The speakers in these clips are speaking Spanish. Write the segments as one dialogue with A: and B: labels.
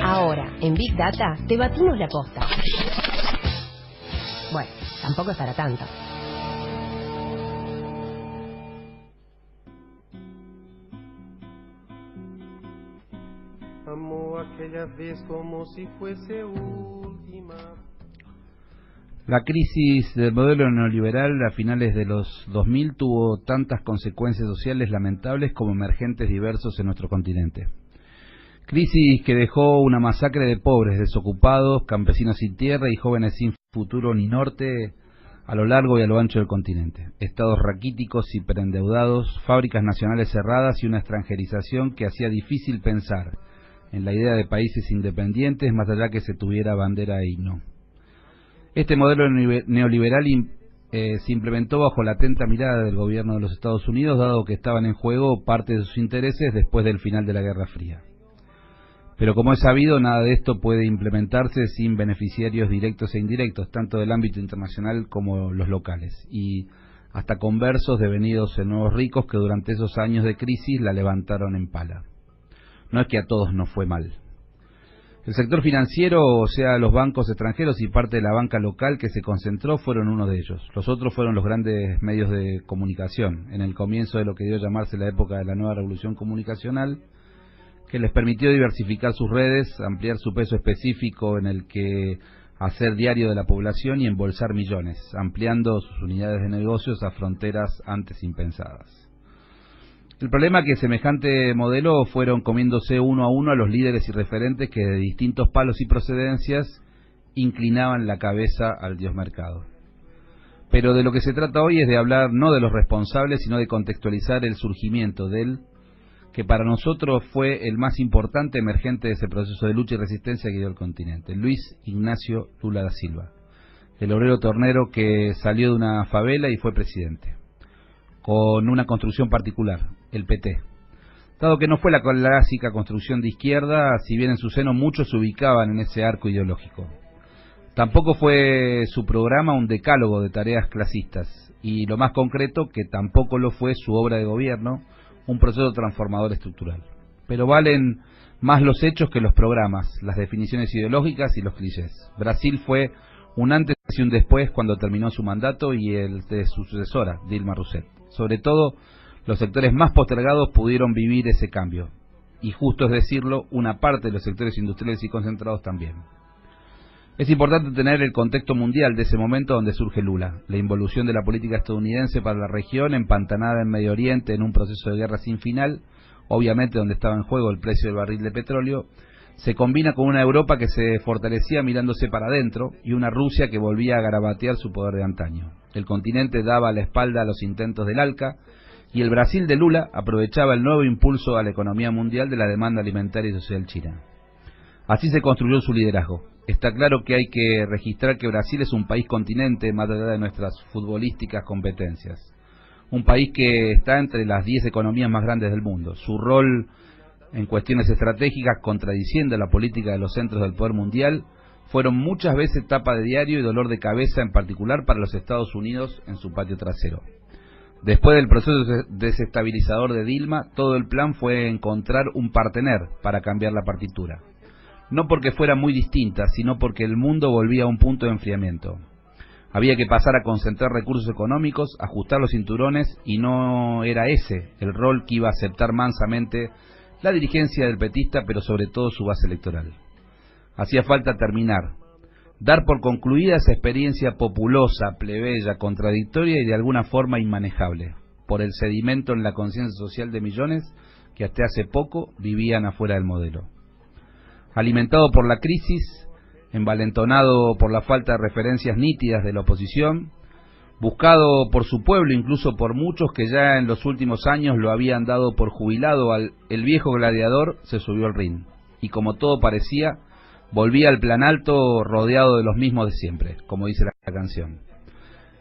A: Ahora, en Big Data, te batimos la posta. Bueno, tampoco es para tanto.
B: Amó aquella vez como si fuese última.
C: La crisis del modelo neoliberal a finales de los 2000 tuvo tantas consecuencias sociales lamentables como emergentes diversos en nuestro continente. Crisis que dejó una masacre de pobres, desocupados, campesinos sin tierra y jóvenes sin futuro ni norte a lo largo y a lo ancho del continente. Estados raquíticos, hiperendeudados, fábricas nacionales cerradas y una extranjerización que hacía difícil pensar en la idea de países independientes más allá que se tuviera bandera e himno. Este modelo neoliberal se implementó bajo la atenta mirada del gobierno de los Estados Unidos, dado que estaban en juego parte de sus intereses después del final de la Guerra Fría. Pero como es sabido, nada de esto puede implementarse sin beneficiarios directos e indirectos, tanto del ámbito internacional como los locales, y hasta conversos devenidos en nuevos ricos que durante esos años de crisis la levantaron en pala. No es que a todos nos fue mal. El sector financiero, o sea, los bancos extranjeros y parte de la banca local que se concentró, fueron uno de ellos. Los otros fueron los grandes medios de comunicación, en el comienzo de lo que dio a llamarse la época de la nueva revolución comunicacional, que les permitió diversificar sus redes, ampliar su peso específico en el que hacer diario de la población y embolsar millones, ampliando sus unidades de negocios a fronteras antes impensadas. El problema es que semejante modelo fueron comiéndose uno a uno a los líderes y referentes que de distintos palos y procedencias inclinaban la cabeza al dios mercado. Pero de lo que se trata hoy es de hablar no de los responsables, sino de contextualizar el surgimiento de él, que para nosotros fue el más importante emergente de ese proceso de lucha y resistencia que dio el continente, Luis Ignacio Lula da Silva, el obrero tornero que salió de una favela y fue presidente, con una construcción particular, el PT. Dado que no fue la clásica construcción de izquierda, si bien en su seno muchos se ubicaban en ese arco ideológico. Tampoco fue su programa un decálogo de tareas clasistas, y lo más concreto, que tampoco lo fue su obra de gobierno, un proceso transformador estructural. Pero valen más los hechos que los programas, las definiciones ideológicas y los clichés. Brasil fue un antes y un después cuando terminó su mandato y el de su sucesora, Dilma Rousseff. Sobre todo, los sectores más postergados pudieron vivir ese cambio. Y justo es decirlo, una parte de los sectores industriales y concentrados también. Es importante tener el contexto mundial de ese momento donde surge Lula, la involución de la política estadounidense para la región, empantanada en Medio Oriente en un proceso de guerra sin final, obviamente donde estaba en juego el precio del barril de petróleo, se combina con una Europa que se fortalecía mirándose para adentro y una Rusia que volvía a garabatear su poder de antaño. El continente daba la espalda a los intentos del ALCA y el Brasil de Lula aprovechaba el nuevo impulso a la economía mundial de la demanda alimentaria y social china. Así se construyó su liderazgo. Está claro que hay que registrar que Brasil es un país continente más allá de nuestras futbolísticas competencias. Un país que está entre las 10 economías más grandes del mundo. Su rol en cuestiones estratégicas, contradiciendo la política de los centros del poder mundial, fueron muchas veces tapa de diario y dolor de cabeza, en particular para los Estados Unidos en su patio trasero. Después del proceso desestabilizador de Dilma, todo el plan fue encontrar un partener para cambiar la partitura. No porque fuera muy distinta, sino porque el mundo volvía a un punto de enfriamiento. Había que pasar a concentrar recursos económicos, ajustar los cinturones, y no era ese el rol que iba a aceptar mansamente la dirigencia del petista, pero sobre todo su base electoral. Hacía falta terminar, dar por concluida esa experiencia populosa, plebeya, contradictoria y de alguna forma inmanejable, por el sedimento en la conciencia social de millones que hasta hace poco vivían afuera del modelo. Alimentado por la crisis, envalentonado por la falta de referencias nítidas de la oposición, buscado por su pueblo, incluso por muchos que ya en los últimos años lo habían dado por jubilado, el viejo gladiador se subió al ring, y como todo parecía, volvía al plan alto rodeado de los mismos de siempre, como dice la canción.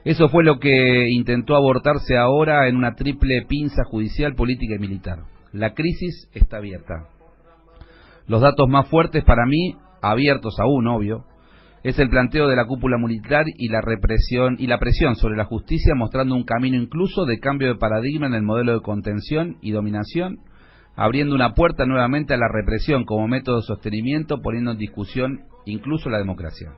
C: Eso fue lo que intentó abortarse ahora en una triple pinza judicial, política y militar. La crisis está abierta. Los datos más fuertes para mí, abiertos aún, obvio, es el planteo de la cúpula militar y la represión y la presión sobre la justicia, mostrando un camino incluso de cambio de paradigma en el modelo de contención y dominación abriendo una puerta nuevamente a la represión como método de sostenimiento, poniendo en discusión incluso la democracia.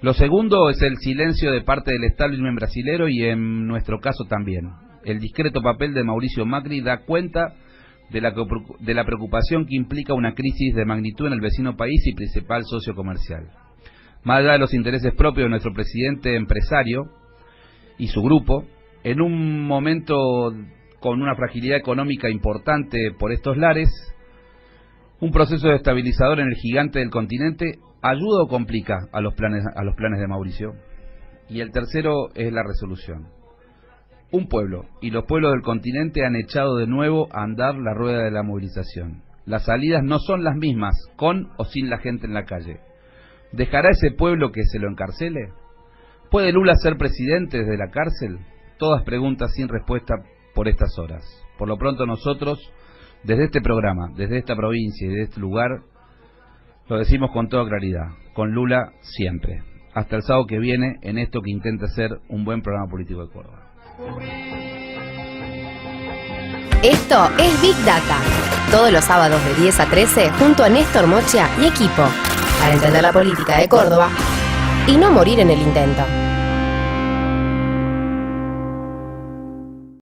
C: Lo segundo es el silencio de parte del establishment brasilero y en nuestro caso también. El discreto papel de Mauricio Macri da cuenta de la preocupación que implica una crisis de magnitud en el vecino país y principal socio comercial. Más allá de los intereses propios de nuestro presidente empresario y su grupo, en un momento con una fragilidad económica importante por estos lares, un proceso estabilizador en el gigante del continente ayuda o complica a los planes de Mauricio. Y el tercero es la resolución. Un pueblo y los pueblos del continente han echado de nuevo a andar la rueda de la movilización. Las salidas no son las mismas, con o sin la gente en la calle. ¿Dejará ese pueblo que se lo encarcele? ¿Puede Lula ser presidente desde la cárcel? Todas preguntas sin respuesta por estas horas. Por lo pronto nosotros, desde este programa, desde esta provincia y desde este lugar, lo decimos con toda claridad, con Lula siempre. Hasta el sábado que viene en esto que intenta ser un buen programa político de Córdoba.
A: Esto es Big Data. Todos los sábados de 10 a 13 junto a Néstor Mocha y equipo. Para entender la política de Córdoba y no morir en el intento.